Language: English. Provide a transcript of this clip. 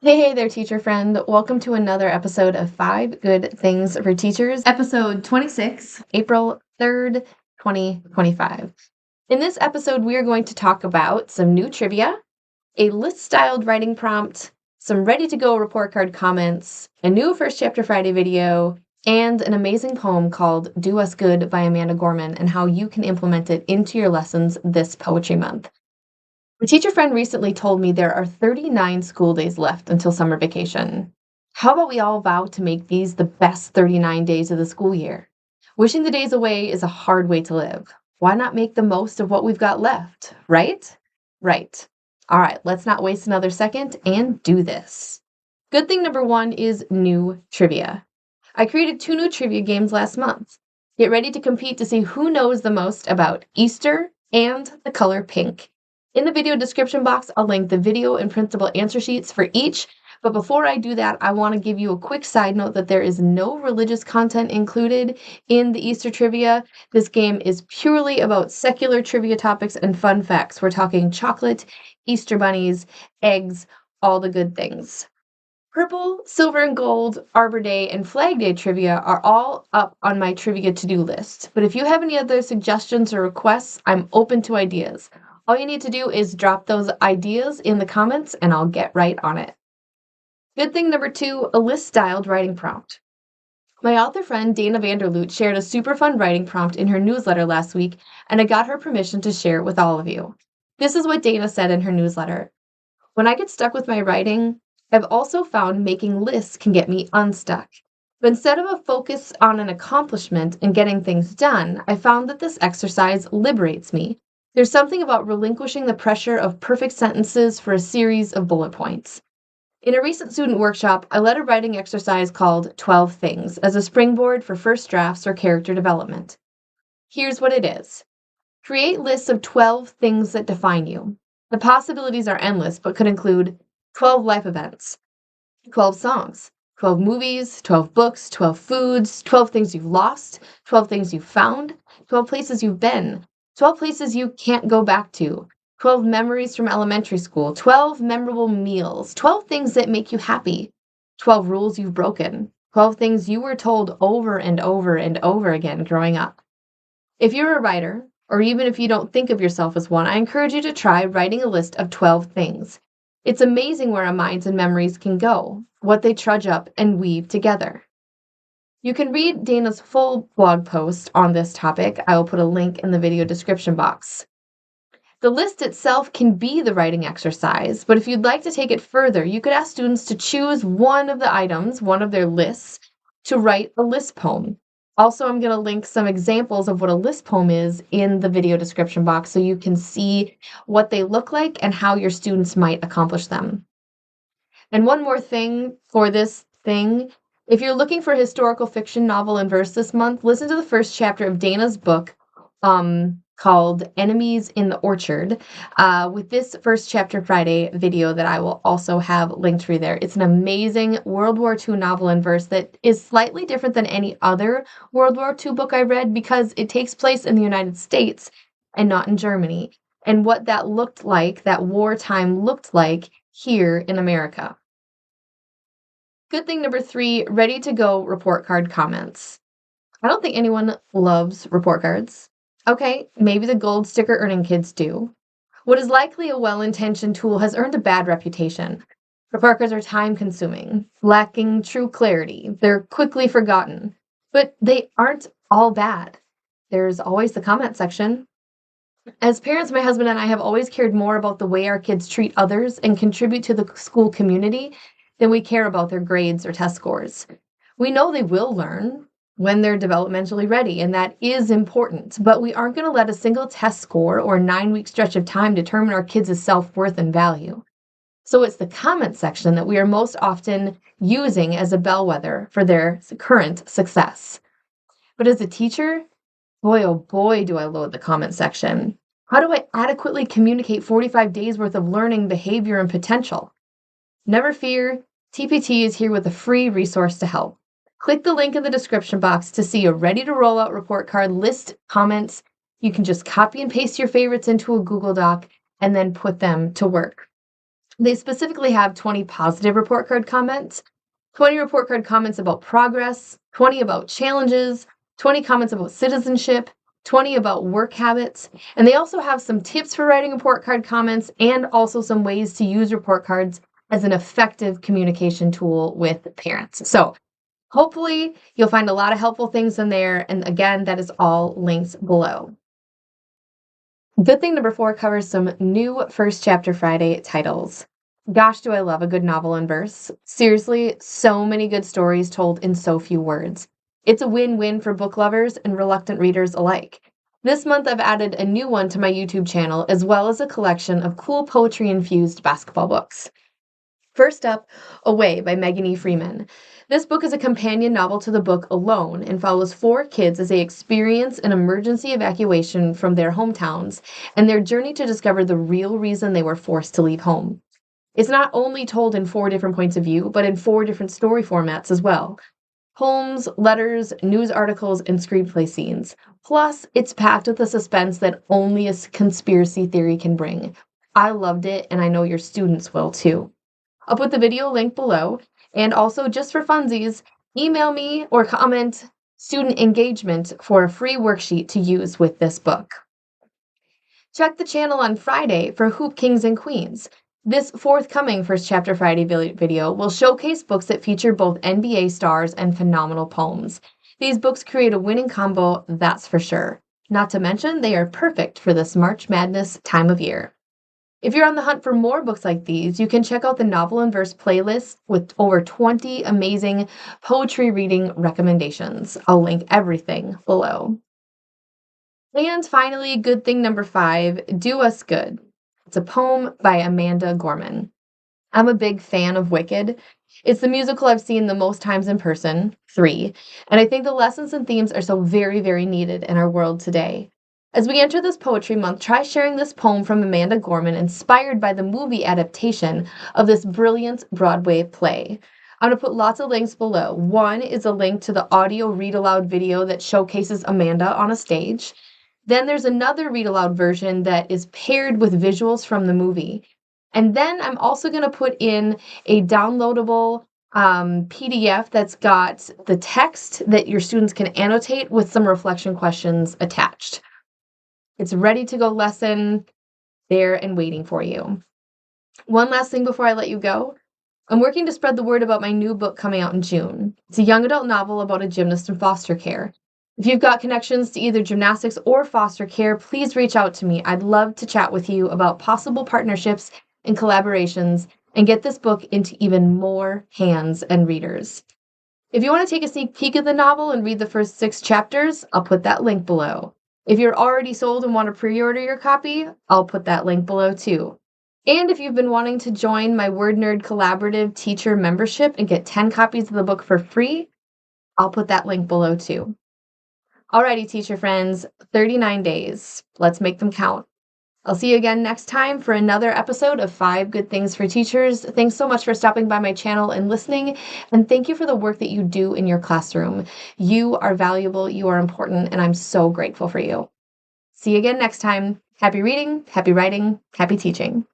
Hey there, teacher friend. Welcome to another episode of 5 Good Things for Teachers, episode 26, April 3rd, 2025. In this episode, we are going to talk about some new trivia, a list-styled writing prompt, some ready-to-go report card comments, a new First Chapter Friday video, and an amazing poem called Do Us Good by Amanda Gorman and how you can implement it into your lessons this poetry month. A teacher friend recently told me there are 39 school days left until summer vacation. How about we all vow to make these the best 39 days of the school year? Wishing the days away is a hard way to live. Why not make the most of what we've got left, right? Right. All right, let's not waste another second and do this. Good thing number one is new trivia. I created 2 new trivia games last month. Get ready to compete to see who knows the most about Easter and the color pink. In the video description box, I'll link the video and printable answer sheets for each. But before I do that, I want to give you a quick side note that there is no religious content included in the Easter trivia. This game is purely about secular trivia topics and fun facts. We're talking chocolate, Easter bunnies, eggs, all the good things. Purple, silver and gold, Arbor Day, and Flag Day trivia are all up on my trivia to-do list. But if you have any other suggestions or requests, I'm open to ideas. All you need to do is drop those ideas in the comments and I'll get right on it. Good thing number 2, a list-styled writing prompt. My author friend Dana Vanderloot shared a super fun writing prompt in her newsletter last week, and I got her permission to share it with all of you. This is what Dana said in her newsletter. When I get stuck with my writing, I've also found making lists can get me unstuck. But instead of a focus on an accomplishment and getting things done, I found that this exercise liberates me. There's something about relinquishing the pressure of perfect sentences for a series of bullet points. In a recent student workshop, I led a writing exercise called 12 Things as a springboard for first drafts or character development. Here's what it is. Create lists of 12 things that define you. The possibilities are endless, but could include 12 life events, 12 songs, 12 movies, 12 books, 12 foods, 12 things you've lost, 12 things you've found, 12 places you've been, 12 places you can't go back to, 12 memories from elementary school, 12 memorable meals, 12 things that make you happy, 12 rules you've broken, 12 things you were told over and over and over again growing up. If you're a writer, or even if you don't think of yourself as one, I encourage you to try writing a list of 12 things. It's amazing where our minds and memories can go, what they trudge up and weave together. You can read Dana's full blog post on this topic. I will put a link in the video description box. The list itself can be the writing exercise, but if you'd like to take it further, you could ask students to choose one of the items, one of their lists, to write a list poem. Also, I'm going to link some examples of what a list poem is in the video description box so you can see what they look like and how your students might accomplish them. And one more thing for this thing, if you're looking for a historical fiction novel and verse this month, listen to the first chapter of Dana's book called Enemies in the Orchard with this First Chapter Friday video that I will also have linked for you there. It's an amazing World War II novel in verse that is slightly different than any other World War II book I read because it takes place in the United States and not in Germany, and what that looked like, that wartime looked like here in America. Good thing number 3, ready to go report card comments. I don't think anyone loves report cards. Okay, maybe the gold sticker earning kids do. What is likely a well-intentioned tool has earned a bad reputation. Report cards are time-consuming, lacking true clarity. They're quickly forgotten. But they aren't all bad. There's always the comment section. As parents, my husband and I have always cared more about the way our kids treat others and contribute to the school community than we care about their grades or test scores. We know they will learn when they're developmentally ready, and that is important, but we aren't going to let a single test score or 9-week stretch of time determine our kids' self-worth and value. So it's the comment section that we are most often using as a bellwether for their current success. But as a teacher, boy, oh boy, do I load the comment section. How do I adequately communicate 45 days worth of learning, behavior, and potential? Never fear, TPT is here with a free resource to help. Click the link in the description box to see a ready-to-roll-out report card list comments. You can just copy and paste your favorites into a Google Doc and then put them to work. They specifically have 20 positive report card comments, 20 report card comments about progress, 20 about challenges, 20 comments about citizenship, 20 about work habits, and they also have some tips for writing report card comments and also some ways to use report cards as an effective communication tool with parents. So hopefully you'll find a lot of helpful things in there. And again, that is all linked below. Good thing number 4 covers some new First Chapter Friday titles. Gosh, do I love a good novel in verse. Seriously, so many good stories told in so few words. It's a win-win for book lovers and reluctant readers alike. This month I've added a new one to my YouTube channel, as well as a collection of cool poetry-infused basketball books. First up, Away by Megan E. Freeman. This book is a companion novel to the book Alone and follows 4 kids as they experience an emergency evacuation from their hometowns and their journey to discover the real reason they were forced to leave home. It's not only told in 4 different points of view, but in 4 different story formats as well. Poems, letters, news articles, and screenplay scenes. Plus, it's packed with the suspense that only a conspiracy theory can bring. I loved it, and I know your students will too. I'll put the video link below, and also just for funsies, email me or comment student engagement for a free worksheet to use with this book. Check the channel on Friday for Hoop Kings and Queens. This forthcoming First Chapter Friday video will showcase books that feature both NBA stars and phenomenal poems. These books create a winning combo, that's for sure. Not to mention, they are perfect for this March Madness time of year. If you're on the hunt for more books like these, you can check out the Novel and Verse playlist with over 20 amazing poetry reading recommendations. I'll link everything below. And finally, good thing number 5, Do Us Good. It's a poem by Amanda Gorman. I'm a big fan of Wicked. It's the musical I've seen the most times in person, 3, and I think the lessons and themes are so very, very needed in our world today. As we enter this poetry month, try sharing this poem from Amanda Gorman inspired by the movie adaptation of this brilliant Broadway play. I'm going to put lots of links below. One is a link to the audio read-aloud video that showcases Amanda on a stage. Then there's another read-aloud version that is paired with visuals from the movie. And then I'm also going to put in a downloadable PDF that's got the text that your students can annotate with some reflection questions attached. It's ready to go lesson there and waiting for you. One last thing before I let you go. I'm working to spread the word about my new book coming out in June. It's a young adult novel about a gymnast in foster care. If you've got connections to either gymnastics or foster care, please reach out to me. I'd love to chat with you about possible partnerships and collaborations and get this book into even more hands and readers. If you want to take a sneak peek of the novel and read the first 6 chapters, I'll put that link below. If you're already sold and want to pre-order your copy, I'll put that link below too. And if you've been wanting to join my Word Nerd Collaborative teacher membership and get 10 copies of the book for free, I'll put that link below too. Alrighty, teacher friends, 39 days. Let's make them count. I'll see you again next time for another episode of 5 Good Things for Teachers. Thanks so much for stopping by my channel and listening, and thank you for the work that you do in your classroom. You are valuable, you are important, and I'm so grateful for you. See you again next time. Happy reading, happy writing, happy teaching.